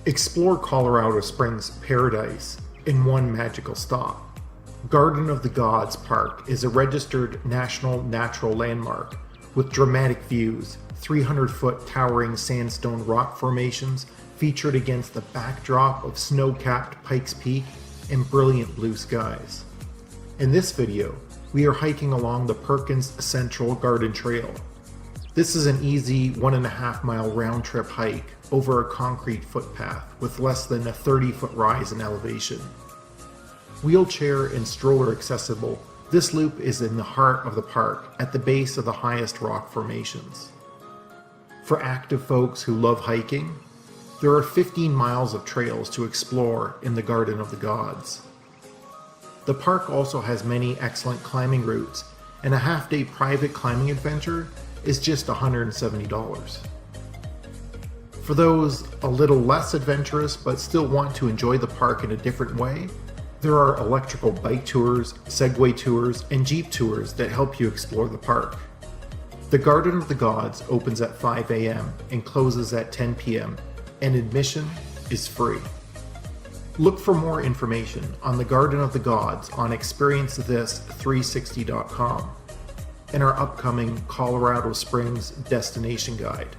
Explore Colorado Springs paradise in one magical stop. Garden of the Gods Park is a registered National Natural Landmark with dramatic views, 300-foot towering sandstone rock formations featured against the backdrop of snow-capped Pikes Peak and brilliant blue skies. In this video, we are hiking along the PERKINS Central Garden Trail. This is an easy 1.5 mile round trip hike over a concrete footpath with less than a 30-foot rise in elevation. Wheelchair and stroller accessible, this loop is in the heart of the park at the base of the highest rock formations. For active folks who love hiking, there are 15 miles of trails to explore in the Garden of the Gods. The park also has many excellent climbing routes, and a half-day private climbing adventure is just $170. For those a little less adventurous but still want to enjoy the park in a different way, there are electrical bike tours, Segway tours, and Jeep tours that help you explore the park. The Garden of the Gods opens at 5 a.m. and closes at 10 p.m., and admission is free. Look for more information on the Garden of the Gods on ExperienceThis360.com and our upcoming Colorado Springs destination guide.